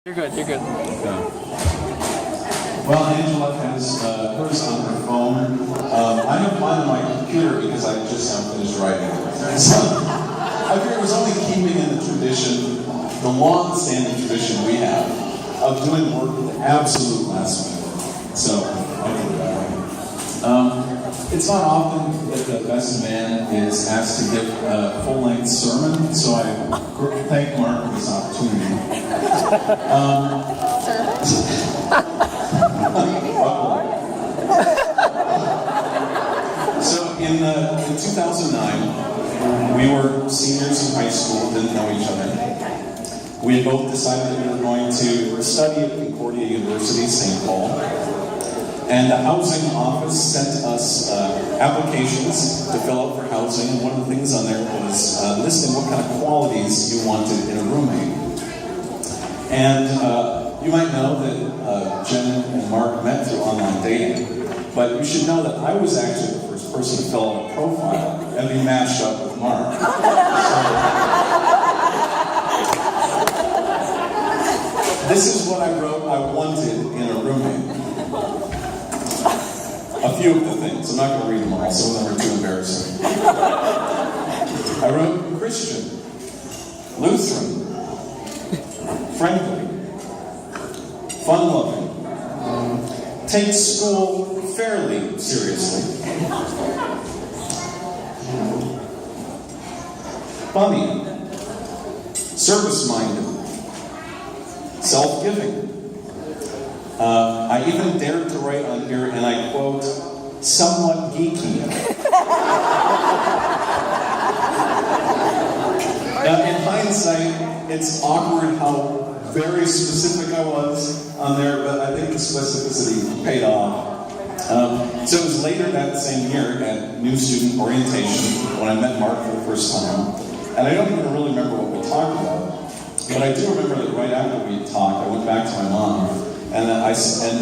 You're good, you're good. Yeah. Well, Angela has hers on her phone. I have mine on my computer because I just now finished writing it. So I figured it was only keeping in the tradition, the long-standing tradition we have, of doing work at the absolute last minute. So I did it that way. It's not often that the best man is asked to give a full-length sermon, so I thank Mark for this opportunity. So in 2009, we were seniors in high school, didn't know each other. We had both decided that we were going to study at Concordia University, St. Paul. And the housing office sent us applications to fill out for housing, and one of the things on there was listing what kind of qualities you wanted in a roommate. And you might know that Jen and Mark met through online dating, but you should know that I was actually the first person to fill out a profile and be matched up with Mark. So, this is what I wrote I wanted in a roommate. A few of the things. I'm not going to read them all. Some of them are too embarrassing. I wrote Christian, Lutheran, friendly, fun-loving, takes school fairly seriously, funny, service-minded, self-giving. I even dared to write on here, and I quote, somewhat geeky. Now, in hindsight, it's awkward how very specific I was on there, but I think the specificity paid off. So it was later that same year at New Student Orientation when I met Mark for the first time. And I don't even really remember what we talked about, but I do remember that right after we talked, I went back to my mom. And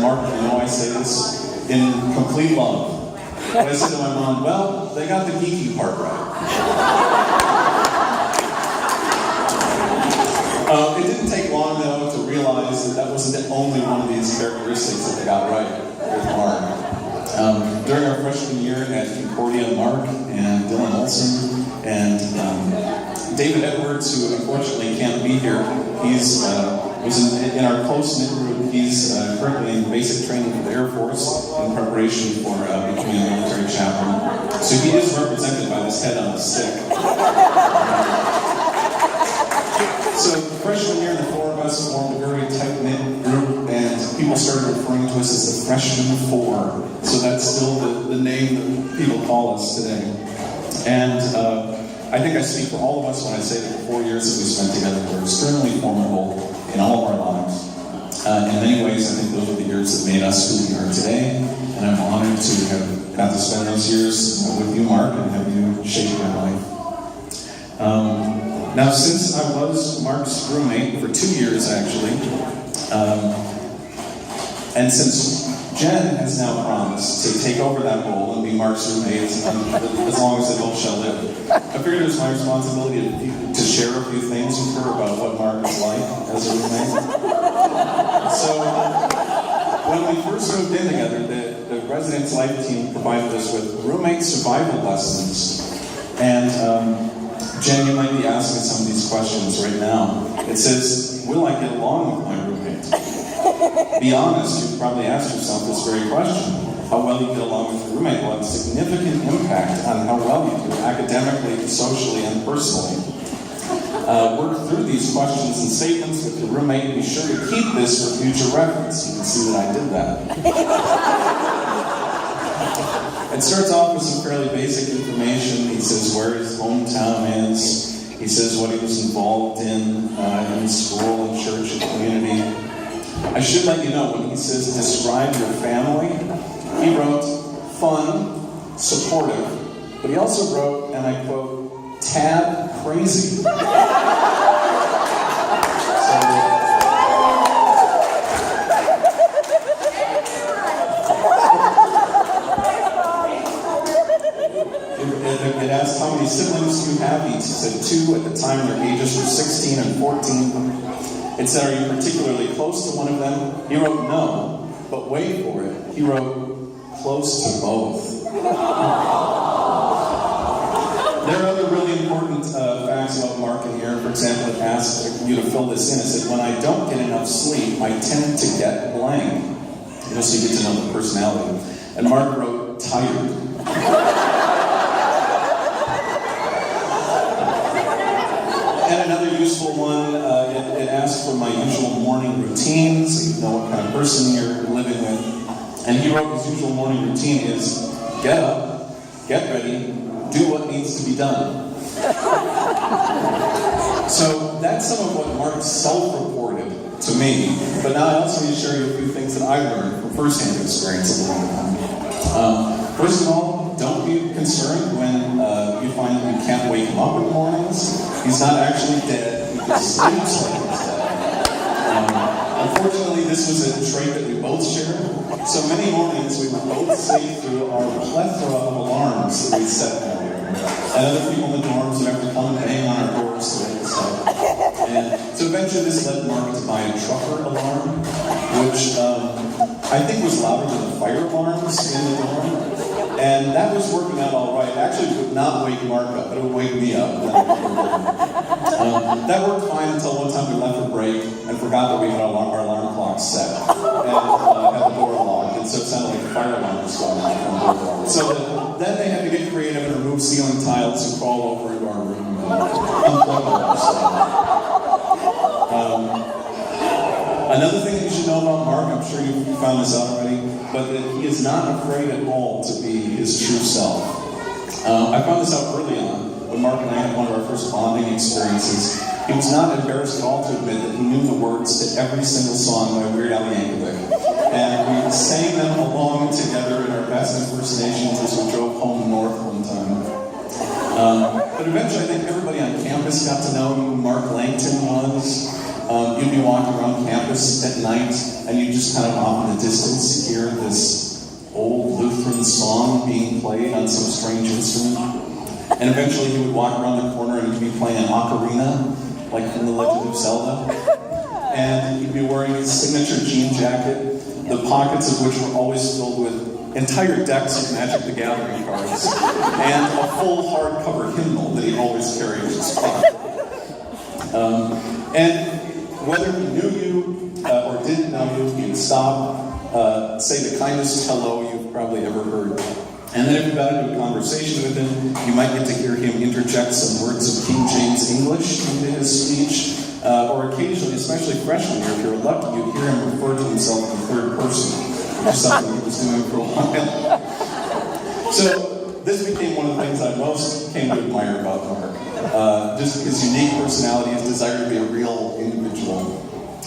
Mark, you know I say this in complete love. But I said to my mom, well, they got the geeky part right. It didn't take long, though, to realize that that wasn't the only one of these characteristics that they got right with Mark. During our freshman year at Concordia, Mark and Dylan Olson and David Edwards, who unfortunately can't be here, he's was in our close-knit group. He's currently in basic training for the Air Force in preparation for becoming a military chaplain. So he is represented by this head on a stick. So freshman year, the four of us formed a very tight-knit group, and people started referring to us as the Freshman Four. So that's still the name that people call us today. And I think I speak for all of us when I say that the 4 years that we spent together were extremely formidable in all of our lives. In many ways, I think those are the years that made us who we are today, and I'm honored to have got to spend those years with you, Mark, and have you shape my life. Now, since I was Mark's roommate for 2 years, actually, and since Jen has now promised to take over that role and be Mark's roommate as long as they both shall live, I figured it was my responsibility to share a few things with her about what Mark is like as a roommate. So, when we first moved in together, the Residence Life team provided us with roommate survival lessons. And Jen, you might be asking some of these questions right now. It says, will I get along with my roommate? Be honest, you've probably asked yourself this very question. How well you get along with your roommate will have a significant impact on how well you do academically, socially, and personally. Work through these questions and statements with your roommate and be sure to keep this for future reference. You can see that I did that. It starts off with some fairly basic information. He says where his hometown is. He says what he was involved in school and church and community. I should let you know, when he says describe your family, he wrote fun, supportive, but he also wrote, and I quote, tad crazy. It asked how many siblings you have. He said 2 at the time. Their ages were 16 and 14. It It said, "Are you particularly close to one of them?" He wrote, "No," but wait for it. He wrote, "Close to both." There are other really important facts about Mark in here. For example, it asked you to fill this in. It said, "When I don't get enough sleep, I tend to get blank." You know, so you get to know the personality. And Mark wrote, "Tired." And another useful one, it asked for my usual morning routine, so you know what kind of person you're living with. And he wrote his usual morning routine is, get up, get ready, do what needs to be done. So that's some of what Mark self-reported to me. But now I also need to share you a few things that I learned from first-hand experience of living with him. First of all, don't be concerned when you find that you can't wake him up in the mornings. He's not actually dead. He just sleeps like he's dead. Unfortunately, this was a trait that we both shared. So many mornings we would both sleep through our plethora of alarms that we set down. And other people in the dorms would have to come and bang on our doors to wake us up. And so eventually this led Mark to buy a trucker alarm, which I think was louder than the fire alarms in the dorm. And that was working out all right. It actually would not wake Mark up, but it would wake me up. That worked fine until one time we left for break and forgot that we had our alarm clock set. And had the door locked, and so it sounded like the fire alarm was going off. So then they had to get creative and remove ceiling tiles and crawl over into our room and unplug all our stuff. Another thing that you should know about Mark, I'm sure you found this out already, but that he is not afraid at all to be his true self. I found this out early on when Mark and I had one of our first bonding experiences. He was not embarrassed at all to admit that he knew the words to every single song by Weird Al Yankovic. And we sang them along together in our best impersonations as we drove home north one time. But eventually I think everybody on campus got to know who Mark Langton was. You'd be walking around campus at night, and you just kind of off in the distance hear this old Lutheran song being played on some strange instrument. And eventually he would walk around the corner and he'd be playing an ocarina, like from The Legend of Zelda. And he'd be wearing his signature jean jacket, the pockets of which were always filled with entire decks of Magic the Gathering cards, and a full hardcover hymnal that he always carried in his pocket. And whether he knew you or didn't know you, he'd stop, say the kindest hello you've probably ever heard. And then if you got into a conversation with him, you might get to hear him interject some words of King James English into his speech. Or occasionally, especially freshman year, if you're lucky, you'd hear him refer to himself in the third person, which is something he was doing for a while. So this became one of the things I most came to admire about Mark. Just his unique personality, his desire to be a real individual.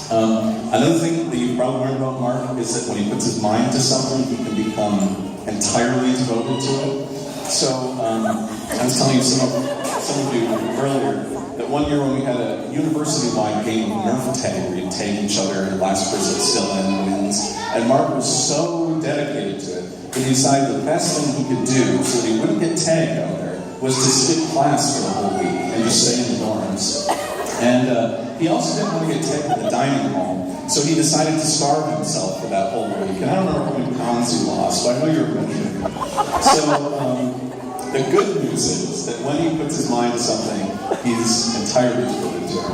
Another thing that you've probably learned about Mark is that when he puts his mind to something, he can become entirely devoted to it. So I was telling some of you earlier that one year when we had a university-wide game of Nerf tag where you'd tag each other and last person still in wins, and Mark was so dedicated to it that he decided the best thing he could do so that he wouldn't get tagged out there was to skip class for the whole week and just stay in the dorms. And he also didn't want to get tagged at the dining hall, so he decided to starve himself for that whole week. And I don't remember how many pounds he lost, but I know you're measuring. So the good news is that when he puts his mind to something, he's entirely devoted to it.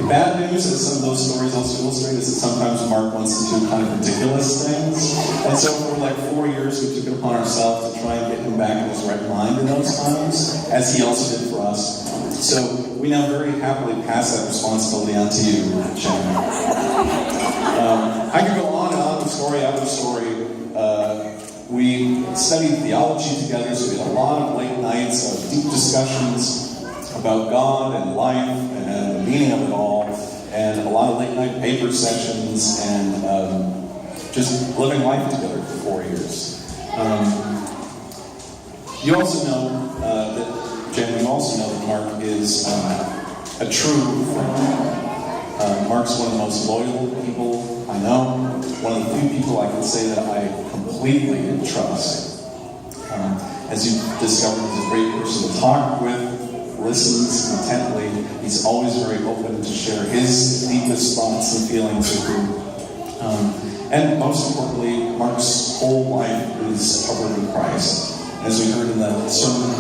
The bad news, as some of those stories also illustrate, is that sometimes Mark wants to do kind of ridiculous things. And so for like 4 years, we took it upon ourselves to try and get him back in his right mind in those times, as he also did for us. So we now very happily pass that responsibility on to you, Shannon. I could go on and on with story after story. We studied theology together, so we had a lot of late nights of deep discussions about God and life and the meaning of it all, and a lot of late night paper sessions, and just living life together for 4 years. You also know that, Jen, you also know that Mark is a true friend. Mark's one of the most loyal people I know, one of the few people I can say that I completely trust. As you discovered, he's a great person to talk with, listens intently. He's always very open to share his deepest thoughts and feelings with you. And most importantly, Mark's whole life is covered in Christ. As we heard in that sermon,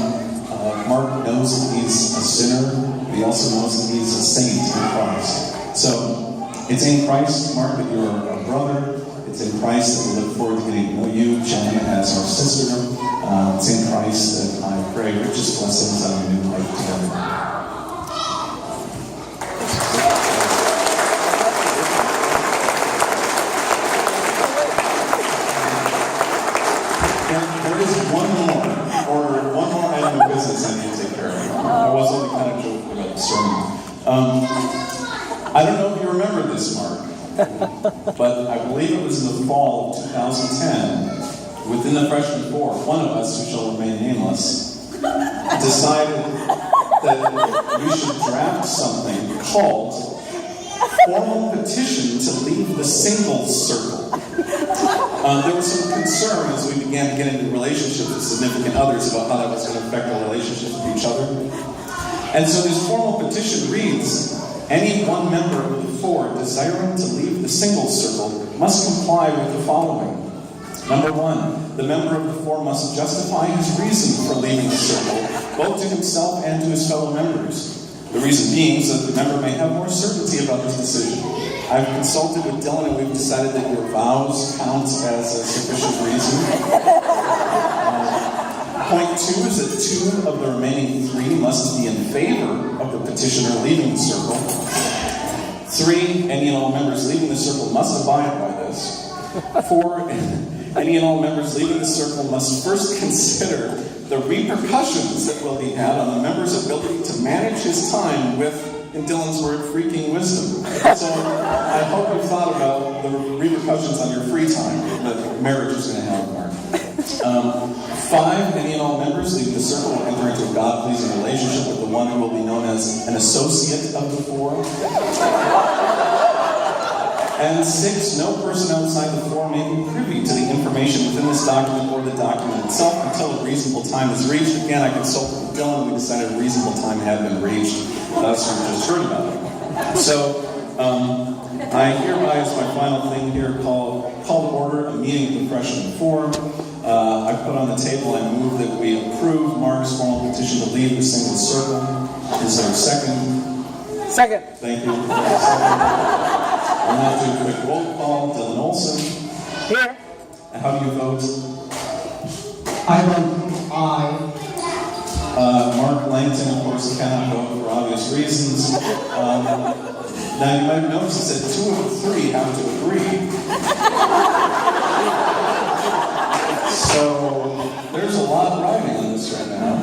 Mark knows that he's a sinner, but he also knows that he's a saint in Christ. So, it's in Christ, Mark, that you're a brother. It's in Christ that we look forward to getting to know you, Jen, as our sister. It's in Christ that I pray richest blessings on your new life together. There is one more item of business I need to take care of. I was only kind of joking about the sermon. I don't know if you remember this, Mark, but I believe it was in the fall of 2010, within the freshman corps, one of us, who shall remain nameless, decided that we should draft something called Formal Petition to Leave the Singles Circle. There was some concern as we began to get into relationships with significant others about how that was going to affect our relationship with each other. And so this formal petition reads, any one member of the four desiring to leave the singles circle must comply with the following. Number one, the member of the four must justify his reason for leaving the circle, both to himself and to his fellow members. The reason being so that the member may have more certainty about his decision. I've consulted with Dylan and we've decided that your vows count as a sufficient reason. Point two is that two of the remaining three must be in favor of the petitioner leaving the circle. Three, any and all members leaving the circle must abide by this. Four, any and all members leaving the circle must first consider the repercussions that will be had on the member's ability to manage his time with, in Dylan's word, freaking wisdom. So I hope you've thought about the repercussions on your free time that marriage is going to have, Mark. Five, any and all members leaving the circle will enter into a God-pleasing relationship with the one who will be known as an associate of the four. And six, no person outside the four may be privy to the information within this document or the document itself until a reasonable time is reached. Again, I consulted with Dylan and we decided a reasonable time had been reached. That's what we just heard about it. So, I hereby, as my final thing here, call to order a meeting of the freshman forum. I put on the table, I move that we approve Mark's formal petition to leave the single circle. Is there a second? Second. Thank you. We'll now do a quick roll call. Dylan Olson. Here. And how do you vote? I vote aye. Mark Langton, of course, cannot vote for obvious reasons. Now, you might have noticed that two of the three have to agree. So, there's a lot riding on this right now.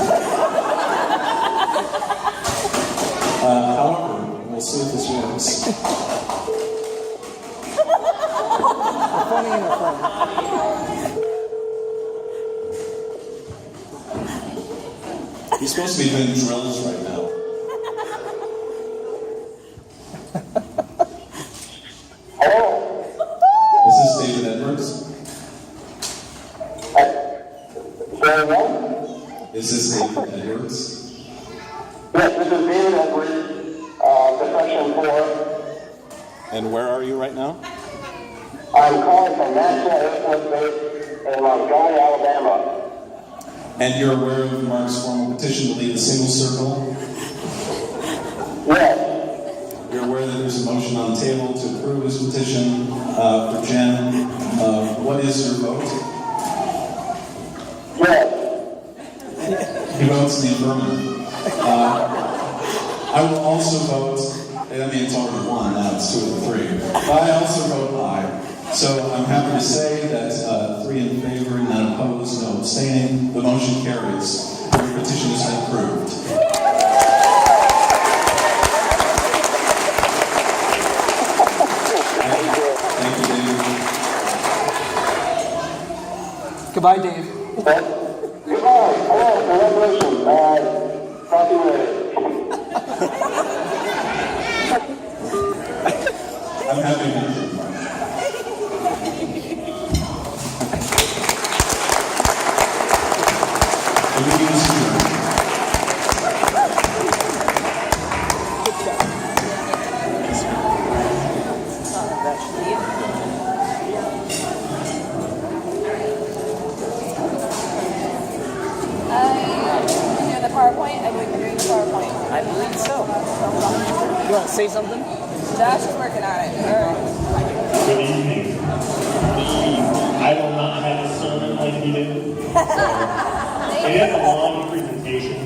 However, we'll see if this works. Funny in the front. He's supposed to be doing drills right now. Hello? Is this David Edwards? Very well? Is this David Edwards? Yes, this is David Edwards, the freshman four. And where are you right now? I'm calling from National Air Force Base in Montgomery, Alabama. And you're aware of Mark's formal petition to leave the single circle? Yes. You're aware that there's a motion on the table to approve his petition for Jen. What is your vote? Yes. He votes in the affirmative. I will also vote, I mean it's already one, now it's two of the three. But I also vote aye. So I'm happy to say that 3 in favor, none opposed, no abstaining. The motion carries. Your petition has been approved. Thank you, David. Goodbye, Dave. Goodbye. Hello, congratulations. Talk to you later. I'm happy to meet you. The meeting is adjourned. PowerPoint? I believe you're doing PowerPoint. I believe so. You want to say something? Josh is working on it. All right. Good evening. I will not have a sermon like he did. It is a long presentation.